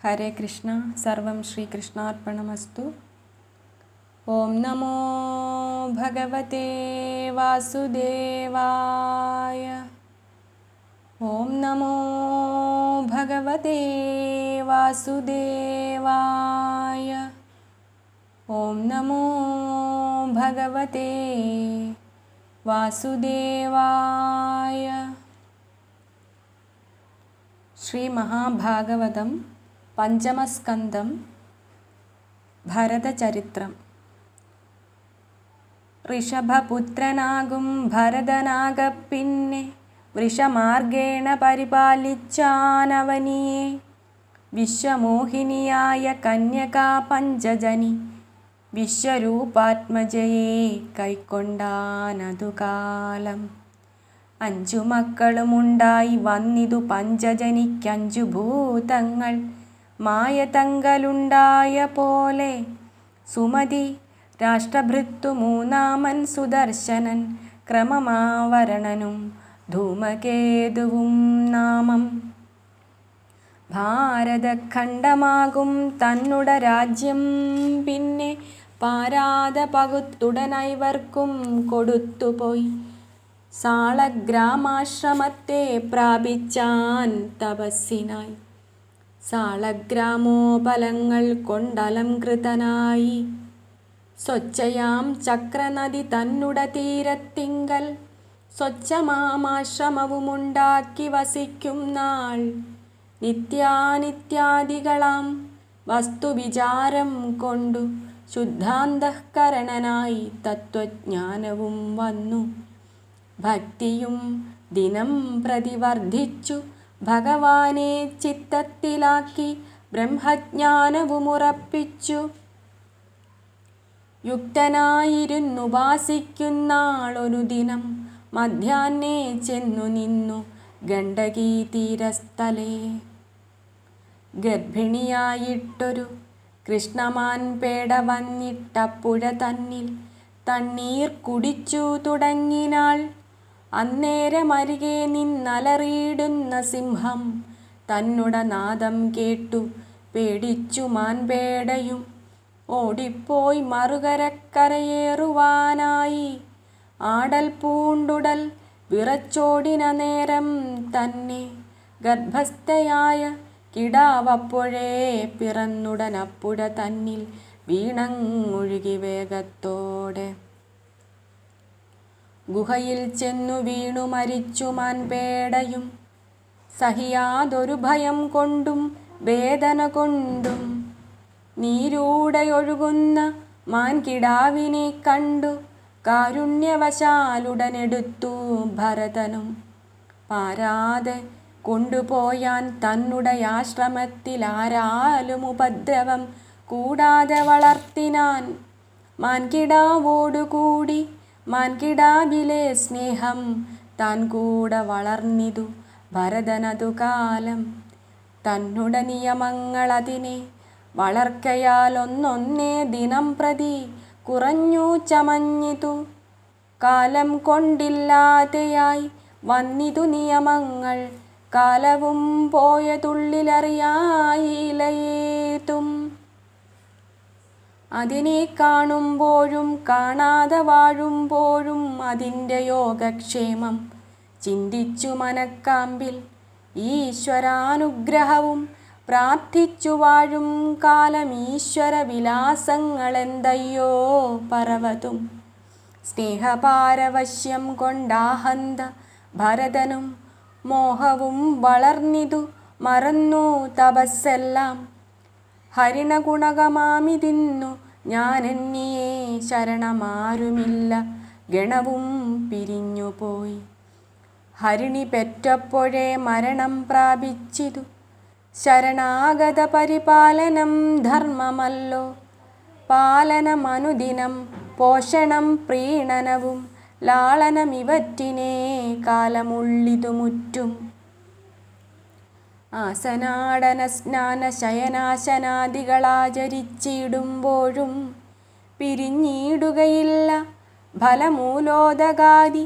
ഹരേ കൃഷ്ണ. സർവം ശ്രീകൃഷ്ണാർപ്പണമസ്തു. ഓം നമോ ഭഗവതേ വാസുദേവായ. ഓം നമോ ഭഗവതേ വാസുദേവായ. ഓം നമോ ഭഗവതേ വാസുദേവായ. ശ്രീ മഹാഭാഗവതം പഞ്ചമസ്കന്ധം ഭരതചരിത്രം. ഋഷഭപുത്രനാകും ഭരതനാകപ്പിന്നെ വൃഷമാർഗേണ പരിപാലിച്ചാനവനിയെ. വിശ്വമോഹിനിയായ കന്യകാ പഞ്ചജനി വിശ്വരൂപാത്മജയെ കൈക്കൊണ്ടാനതുകാലം. 5 മക്കളുമുണ്ടായി വന്നിതു പഞ്ചജനിക്കഞ്ചു ഭൂതങ്ങൾ. മായതങ്കലുണ്ടായ പോലെ സുമതി രാഷ്ട്രഭൃത്തു മൂന്നാമൻ സുദർശനൻ. ക്രമമാവരണനും ധൂമകേതുവും നാമം. ഭാരതഖണ്ഡമാകും തന്നുട രാജ്യം പിന്നെ പാരാത പകുത്തുടനൈവർക്കും കൊടുത്തുപോയി. സാളഗ്രാമാശ്രമത്തെ പ്രാപിച്ചാൻ തപസ്സിനായി. സാളഗ്രാമോപലങ്ങൾ കൊണ്ടലംകൃതനായി സ്വച്ഛയാം ചക്രനദി തന്നുട തീരത്തിങ്കൽ സ്വച്ഛമാമാശ്രമവുമുണ്ടാക്കി വസിക്കും നാൾ. നിത്യാനിത്യാദികളാം വസ്തുവിചാരം കൊണ്ടു ശുദ്ധാന്തഃകരണനായി തത്വജ്ഞാനവും വന്നു. ഭക്തിയും ദിനം പ്രതിവർദ്ധിച്ചു ഭഗവാനെ ചിത്തത്തിലാക്കി ബ്രഹ്മജ്ഞാനവുമുറപ്പിച്ചു. യുക്തനായിരുന്നുപാസിക്കുന്നാളൊരു ദിനം മധ്യാഹ്നേ ചെന്നു നിന്നു ഗണ്ഡകീ തീരസ്ഥലേ. ഗർഭിണിയായിട്ടൊരു കൃഷ്ണമാൻ പേട വന്നിട്ടപ്പുഴ തന്നിൽ തണ്ണീർ കുടിച്ചു തുടങ്ങിനാൾ. അന്നേരമരികെ നിന്നലറിയിടുന്ന സിംഹം തന്നുട നാദം കേട്ടു പേടിച്ചു മാൻപേടയും. ഓടിപ്പോയി മറുകരക്കരയേറുവാനായി ആടൽ പൂണ്ടുടൽ വിറച്ചോടിന നേരം തന്നെ. ഗർഭസ്ഥയായ കിടാവപ്പോഴേ പിറന്നുടനപ്പുഴ തന്നിൽ വീണങ്ങൊഴുകി വേഗത്തോടെ. ഗുഹയിൽ ചെന്നു വീണു മരിച്ചു മാൻപേടയും. സഹിയാതൊരു ഭയം കൊണ്ടും വേദന കൊണ്ടും നീരൂടെയൊഴുകുന്ന മാൻകിടാവിനെ കണ്ടു കാരുണ്യവശാലുടനെടുത്തു ഭരതനും. പാരാതെ കൊണ്ടുപോയാൻ തന്നുടയാശ്രമത്തിലാരാലും ഉപദ്രവം കൂടാതെ വളർത്തിനാൻ. മാൻകിടാവോടുകൂടി മാൻകിടാവിലെ സ്നേഹം താൻ കൂടെ വളർന്നിതു ഭരതനതു കാലം. തന്നുട നിയമങ്ങളതിനെ വളർക്കയാൽ ഒന്നൊന്നേ ദിനം പ്രതി കുറഞ്ഞു ചമഞ്ഞിതു. കാലം കൊണ്ടില്ലാതെയായി വന്നിതു നിയമങ്ങൾ. കാലവും പോയതുള്ളിലറിയായിലേതും. അതിനെ കാണുമ്പോഴും കാണാതെ വാഴുമ്പോഴും അതിൻ്റെ യോഗക്ഷേമം ചിന്തിച്ചു മനക്കാമ്പിൽ ഈശ്വരാനുഗ്രഹവും പ്രാർത്ഥിച്ചു വാഴും കാലം. ഈശ്വര വിലാസങ്ങളെന്തയ്യോ പറവതും. സ്നേഹപാരവശ്യം കൊണ്ടാഹന്ത ഭരതനും മോഹവും വളർന്നിതു മറന്നു തപസ്സെല്ലാം. ഹരിണഗുണകമാമിതിന്നു ഞാനെന്നിയേ ശരണമാരുമില്ല ഗണവും പിരിഞ്ഞുപോയി. ഹരിണി പെറ്റപ്പോഴേ മരണം പ്രാപിച്ചിതു. ശരണാഗത പരിപാലനം ധർമ്മമല്ലോ. പാലനമനുദിനം പോഷണം പ്രീണനവും ലാളനമിവറ്റിനേ കാലമുള്ളിതു മുറ്റും. ആസനാടന സ്നാന ശയനാശനാദികളാചരിച്ചിടുമ്പോഴും പിരിഞ്ഞിടുകയില്ല ഫലമൂലോദകാദി.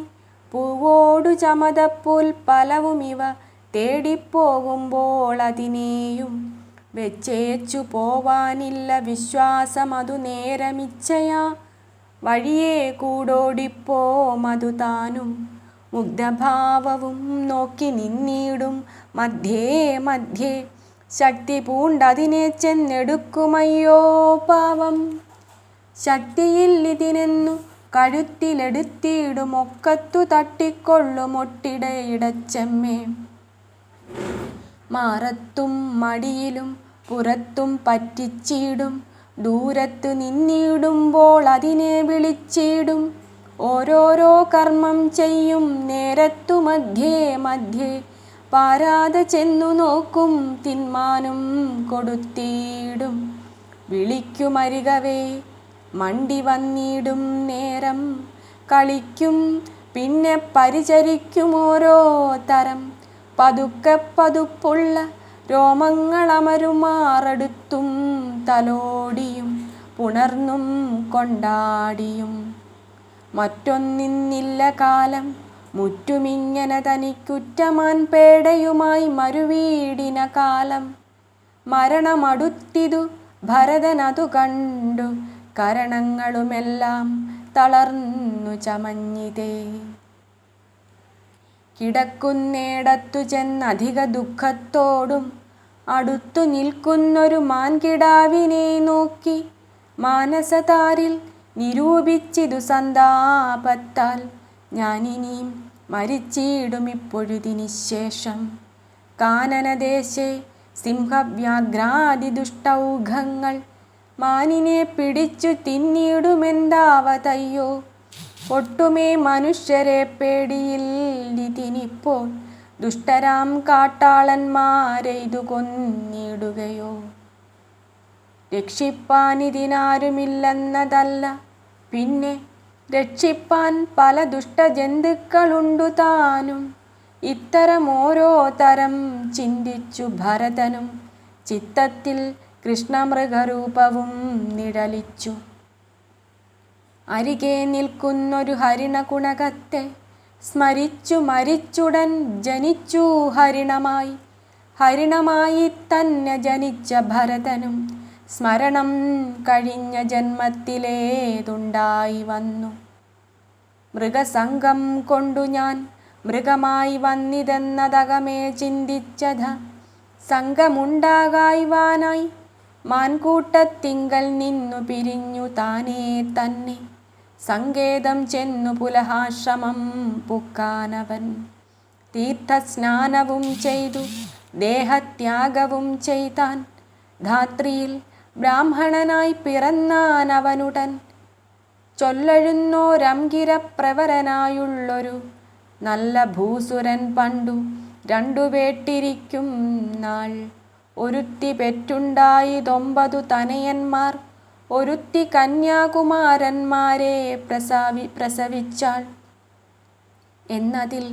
പൂവോടു ചമതപ്പുൽ പലവുമിവ തേടിപ്പോകുമ്പോൾ അതിനെയും വെച്ചേച്ചു പോവാനില്ല വിശ്വാസമതു നേരമിച്ചയാ വഴിയേ കൂടോടിപ്പോ മതു താനും മുഗ്ധഭാവവും നോക്കി നിന്നിടും മധ്യേ മധ്യേ ശക്തി പൂണ്ടതിനെ ചെന്നെടുക്കുമയ്യോ പാവം ശക്തിയില്ലിതിനെന്നു കഴുത്തിലെടുത്തിടും ഒക്കത്തു തട്ടിക്കൊള്ളുമൊട്ടിടയിടച്ചെമ്മേ മാറത്തും മടിയിലും പുറത്തും പറ്റിച്ചിടും ദൂരത്തു നിന്നിടുമ്പോൾ അതിനെ വിളിച്ചിടും ഓരോരോ കർമ്മം ചെയ്യും നേരത്തു മധ്യേ മധ്യേ പാരാതെ ചെന്നു നോക്കും തിന്മാനും കൊടുത്തിടും വിളിക്കുമരികവേ മണ്ടി വന്നിടും നേരം കളിക്കും പിന്നെ പരിചരിക്കും ഓരോ തരം പതുക്കെ പതുപ്പുള്ള രോമങ്ങളമരുമാറെടുത്തും തലോടിയും പുണർന്നും കൊണ്ടാടിയും മറ്റൊന്നിന്നില്ല കാലം മുറ്റുമിങ്ങനെ തനിക്കുറ്റമാൻ പേടയുമായി മരുവീടിന കാലം മരണമടുത്തിതു ഭരതനതു കണ്ടു കരണങ്ങളുമെല്ലാം തളർന്നു ചമഞ്ഞിതേ കിടക്കുന്നേടത്തു ചെന്നധിക ദുഃഖത്തോടും അടുത്തു നിൽക്കുന്നൊരു മാൻകിടാവിനെ നോക്കി മാനസതാരിൽ നിരൂപിച്ചിതു സന്താപത്താൽ ഞാനിനിയും മരിച്ചിടുമിപ്പൊഴുതിനിശേഷം കാനനദേശേ സിംഹവ്യാഘ്രാദിദുഷ്ടൗഘങ്ങൾ മാനിനെ പിടിച്ചു തിന്നിടുമെന്താവതയ്യോ ഒട്ടുമേ മനുഷ്യരെ പേടിയില്ലിതിനിപ്പോൾ ദുഷ്ടരാം കാട്ടാളന്മാരെയ്തു കൊന്നിടുകയോ രക്ഷിപ്പാനിതിനാരുമില്ലെന്നതല്ല പിന്നെ രക്ഷിപ്പാൻ പല ദുഷ്ടജന്തുക്കളുണ്ടു താനും ഇത്തരം ഓരോ തരം ചിന്തിച്ചു ഭരതനും ചിത്തത്തിൽ കൃഷ്ണമൃഗരൂപവും നിഴലിച്ചു അരികെ നിൽക്കുന്നൊരു ഹരിണകുണകത്തെ സ്മരിച്ചു മരിച്ചുടൻ ജനിച്ചു ഹരിണമായി തന്നെ ജനിച്ച ഭരതനും സ്മരണം കഴിഞ്ഞ ജന്മത്തിലേതുണ്ടായി വന്നു മൃഗസംഘം കൊണ്ടു ഞാൻ മൃഗമായി വന്നിതെന്നതകമേ ചിന്തിച്ചത സംഘമുണ്ടാകായ്വാനായി മാൻകൂട്ടത്തിങ്കൽ നിന്നു പിരിഞ്ഞു താനേ തന്നെ സങ്കേതം ചെന്നു പുലഹാശ്രമം പുക്കാനവൻ തീർത്ഥസ്നാനവും ചെയ്തു ദേഹത്യാഗവും ചെയ്താൻ ധാത്രിയിൽ ബ്രാഹ്മണനായി പിറന്നാനവനുടൻ ചൊല്ലഴുന്നോരംഗിരപ്രവരനായുള്ളൊരു നല്ല ഭൂസുരൻ പണ്ടു രണ്ടുപേട്ടിരിക്കും നാൾ ഒരുത്തി പെറ്റുണ്ടായി 9 തനയന്മാർ ഒരുത്തി കന്യാകുമാരന്മാരെ പ്രസവിച്ചാൾ എന്നതിൽ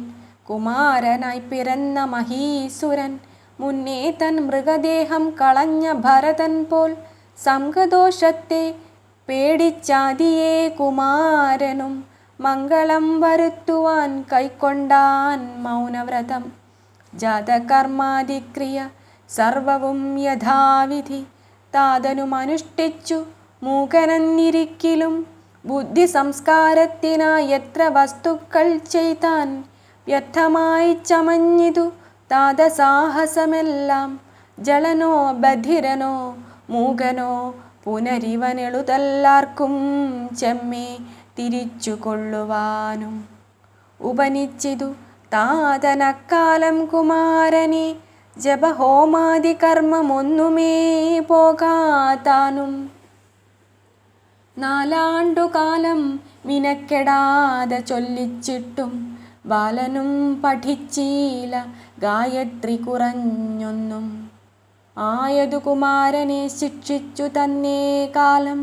കുമാരനായി പിറന്ന മഹീസുരൻ മുന്നേ തൻ മൃഗദേഹം കളഞ്ഞ ഭരതൻ പോൽ സംഘദോഷത്തെ പേടിച്ചാതിയേ കുമാരനും മംഗളം വരുത്തുവാൻ കൈക്കൊണ്ടാൻ മൗനവ്രതം ജാതകർമാദിക്രിയ സർവവും യഥാവിധി താതനുമനുഷ്ഠിച്ചു മൂകനെന്നിരിക്കിലും ബുദ്ധി സംസ്കാരത്തിനായി എത്ര വസ്തുക്കൾ ചെയ്താൻ വ്യർത്ഥമായി ചമഞ്ഞിതു താതസാഹസമെല്ലാം ജളനോ ബധിരനോ മൂകനോ പുനരിവനെളുതെല്ലാവർക്കും ചെമ്മേ തിരിച്ചു കൊള്ളുവാനും ഉപനിച്ചിതു താതനക്കാലം കുമാരനെ ജപഹോമാദി കർമ്മമൊന്നുമേ പോകാതാനും 4 ആണ്ടുകാലം മിനക്കെടാതെ ചൊല്ലിച്ചിട്ടും ബാലനും പഠിച്ചീല ഗായത്രി കുറഞ്ഞൊന്നും ആയതു കുമാരനെ ശിക്ഷിച്ചു തന്നേ കാലം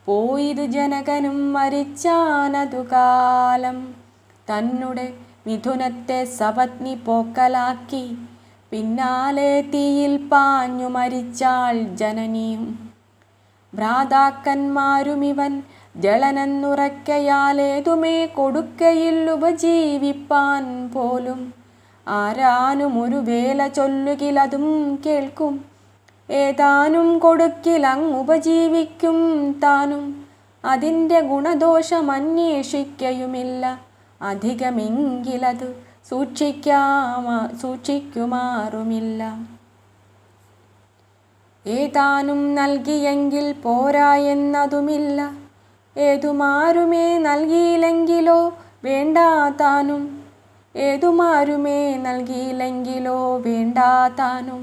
പോയിതു ജനകനും മരിച്ചാനതു കാലം തന്നെ മിഥുനത്തെ സപത്നി പോക്കലാക്കി പിന്നാലെ തീയിൽ പാഞ്ഞു മരിച്ചാൾ ജനനിയും ഭ്രാതാക്കന്മാരുമിവൻ ജളനെന്നുറക്കയാലേതുമേ കൊടുക്കയില്ലുപജീവിപ്പാൻ പോലും ആരാനും ഒരു വേല ചൊല്ലുകിലതും കേൾക്കും ഏതാനും കൊടുക്കിലങ്ങുപജീവിക്കും താനും. അതിൻ്റെ ഗുണദോഷമന്വേഷിക്കയുമില്ല, അധികമെങ്കിലതു സൂക്ഷിക്കുമാറുമില്ല. ഏതാനും നൽകിയെങ്കിൽ പോരാ എന്നതുമില്ല, ഏതുമാരുമേ നൽകിയില്ലെങ്കിലോ വേണ്ടാതാനും. ഏതുമാരുമേ നൽകിയില്ലെങ്കിലോ വേണ്ടാതാനും.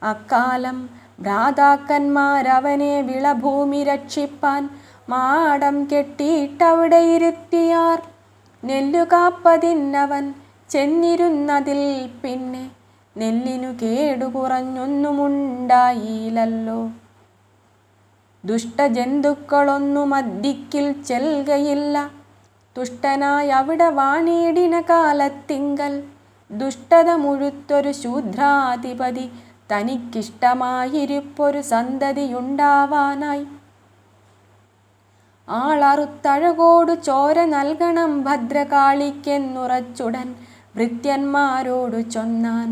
അക്കാലം ഭ്രാതാക്കന്മാരവനെ വിളഭൂമി രക്ഷിപ്പാൻ മാടം കെട്ടിയിട്ടവിടെ ഇരുത്തിയാർ. നെല്ലു കാപ്പതിന്നവൻ ചെന്നിരുന്നതിൽ പിന്നെ നെല്ലിനു കേടു കുറഞ്ഞൊന്നുമുണ്ടായില്ലല്ലോ. ദുഷ്ടജന്തുക്കളൊന്നും അദ്ദിക്കിൽ ചെൽകയില്ല, തുഷ്ടനായി അവിടെ വാണിയിടിന കാലത്തിങ്കൽ. ദുഷ്ടത മുഴുത്തൊരു ശൂദ്രാധിപതി തനിക്കിഷ്ടമായിരിപ്പൊരു സന്തതിയുണ്ടാവാനായി. ആളറുത്തഴകോടു ചോര നൽകണം ഭദ്രകാളിക്കെന്നുറച്ചുടൻ ഭൃത്യന്മാരോടു ചൊന്നാൻ.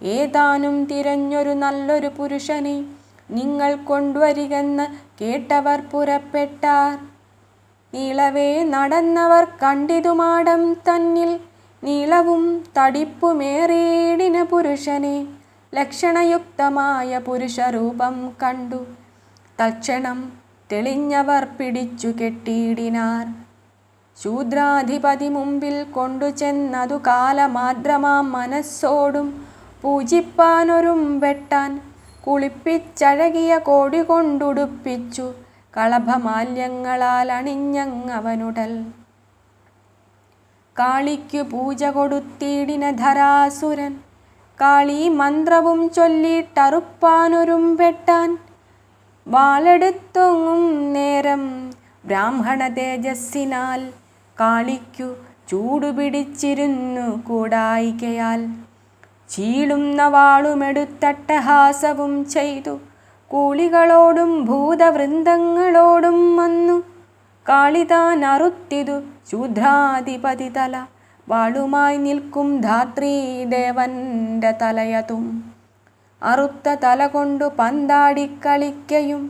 ഏതാനും തിരഞ്ഞൊരു നല്ലൊരു പുരുഷനെ നിങ്ങൾ കൊണ്ടുവരികെന്ന് കേട്ടവർ പുറപ്പെട്ടാർ. നീളവേ നടന്നവർ കണ്ടിതു മാടം തന്നിൽ നീളവും തടിപ്പുമേറിയിടിന പുരുഷനെ. ലക്ഷണയുക്തമായ പുരുഷരൂപം കണ്ടു തൽക്ഷണം തെളിഞ്ഞവർ പിടിച്ചു കെട്ടിയിടിനാർ. ശൂദ്രാധിപതി മുമ്പിൽ കൊണ്ടു ചെന്നതു കാലമാദ്രമാം മനസ്സോടും പൂജിപ്പാനൊരും വെട്ടാൻ. കുളിപ്പിച്ചഴകിയ കോടി കൊണ്ടുടുപ്പിച്ചു കളഭമാല്യങ്ങളാൽ അണിഞ്ഞങ്ങവനുടൽ. കാളിക്കു പൂജ കൊടുത്തിടിന ധരാസുരൻ, കാളീ മന്ത്രവും ചൊല്ലിട്ടറുപ്പാനൊരും വെട്ടാൻ. വാളെടുത്തൊങ്ങും നേരം ബ്രാഹ്മണ തേജസ്സിനാൽ കാളിക്കു ചൂടുപിടിച്ചിരുന്നു കൂടായികയാൽ. ചീളുന്ന വാളുമെടുത്തട്ടഹാസവും ചെയ്തു കൂളികളോടും ഭൂതവൃന്ദങ്ങളോടും വന്നു. കാളിതാൻ അറുത്തിതു ശൂദ്രാധിപതി തല, വാളുമായി നിൽക്കും ധാത്രീദേവന്റെ തലയതും. അറുത്ത തല കൊണ്ടു പന്താടിക്കളിക്കയും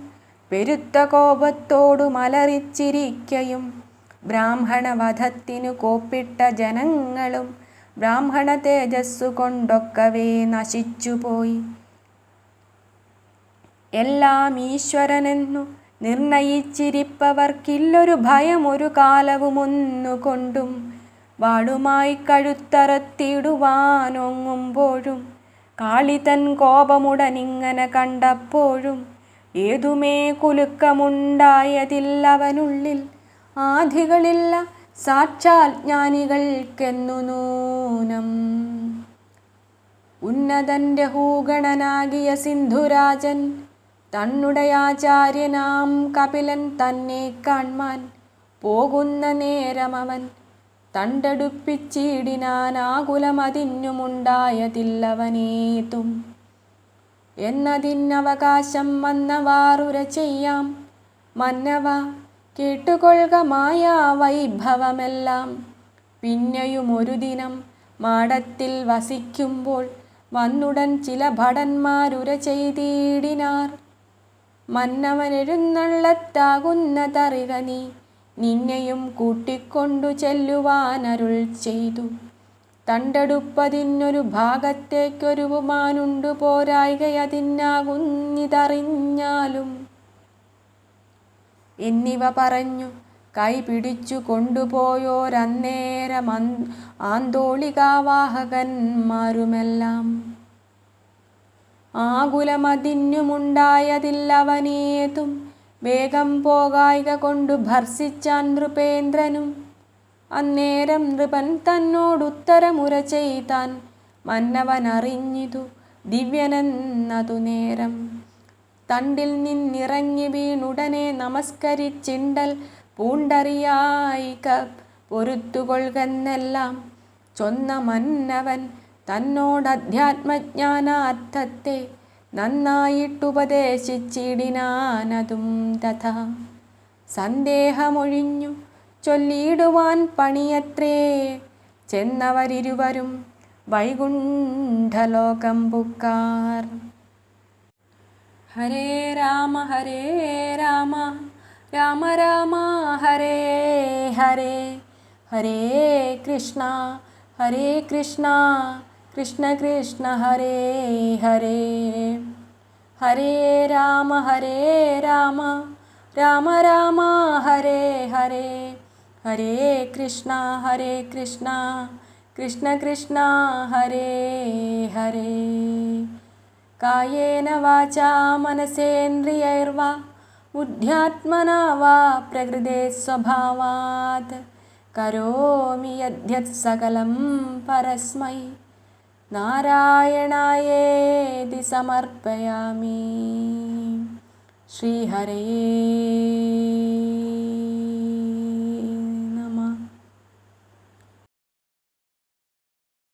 പെരുത്ത കോപത്തോടു മലറിച്ചിരിക്കയും. ബ്രാഹ്മണവധത്തിനു കോപ്പിട്ട ജനങ്ങളും ബ്രാഹ്മണ തേജസ്സു കൊണ്ടൊക്കവേ നശിച്ചുപോയി. എല്ലാം ഈശ്വരനെന്നു നിർണയിച്ചിരിപ്പവർക്കില്ലൊരു ഭയം ഒരു കാലവുമൊന്നുകൊണ്ടും. വാളുമായി കഴുത്തറത്തിടുവാനൊങ്ങുമ്പോഴും കാളിതൻ കോപമുടനിങ്ങനെ കണ്ടപ്പോഴും ഏതുമേ കുലുക്കമുണ്ടായതില്ലവനുള്ളിൽ. ആധികളില്ല സാക്ഷാൽ ജ്ഞാനികൾക്കെന്നു നൂനം. ഉന്നതന്റെ ഹൂഗണനാകിയ സിന്ധുരാജൻ തന്നുടയാചാര്യനാം കപിലൻ തന്നെ കാൺമാൻ പോകുന്ന നേരമവൻ തണ്ടെടുപ്പിച്ചിടിനാൻ. ആകുലമതിന്നുമുണ്ടായതില്ലവനേതും എന്നതിനവകാശം വന്നവാറുര ചെയ്യാം. മന്നവ കേട്ടുകൊള്ളുക മായാ വൈഭവമെല്ലാം. പിന്നെയും ഒരു ദിനം മാടത്തിൽ വസിക്കുമ്പോൾ വന്നുടൻ ചില ഭടന്മാരുര ചെയ്തിടിനാർ. മന്നവനെഴുന്നള്ളത്താകുന്നതറിക നീ, നിന്നെയും കൂട്ടിക്കൊണ്ടു ചെല്ലുവാനരുൾ ചെയ്തു. തണ്ടെടുപ്പതിനൊരു ഭാഗത്തേക്കൊരു മാനുണ്ടു പോരായികയതിനാകുന്നിതറിഞ്ഞാലും എന്നിവ പറഞ്ഞു കൈ പിടിച്ചു കൊണ്ടുപോയോരന്നേരം ആന്തോളികാവാഹകന്മാരുമെല്ലാം. ആകുലമതിന്നുമുണ്ടായതില്ലവനേതും വേഗം പോകായിക കൊണ്ടു ഭർസിച്ചാൻ നൃപേന്ദ്രനും. അന്നേരം നൃപൻ തന്നോടുത്തരമുര ചെയ്താൻ. മന്നവനറിഞ്ഞിതു ദിവ്യനെന്നതു നേരം. തണ്ടിൽ നിന്നിറങ്ങി വീണുടനെ നമസ്കരിച്ചിണ്ടൽ പൂണ്ടറിയായിക പൊരുത്തുകൊള്ളുകെന്നെല്ലാം ചൊന്ന മന്നവൻ തന്നോടധ്യാത്മജ്ഞാനാർത്ഥത്തെ നന്നായിട്ടുപദേശിച്ചിടിനാനതും തഥാ. സന്ദേഹമൊഴിഞ്ഞു ചൊല്ലിയിടുവാൻ പണിയത്രേ ചെന്നവരിരുവരും വൈകുണ്ഠലോകം പുക്കാർ. ഹരേ രാമ രാമ രാമ ഹരേ ഹരേ, ഹരേ കൃഷ്ണ കൃഷ്ണ കൃഷ്ണ ഹരേ ഹരേ, ഹരേ രാമ രാമ രാമ ഹരേ ഹരേ, ഹരേ കൃഷ്ണ കൃഷ്ണ കൃഷ്ണ ഹരേ ഹരേ. കായേന വാചാ മനസേന്ദ്രിയൈർവാ ബുദ്ധ്യാത്മനാ വാ പ്രകൃതേ സ്വഭാവാത് കരോമി യദ്യത് സകലം പരസ്മൈ നാരായണായേതി സമർപ്പയാമി. ശ്രീഹരേ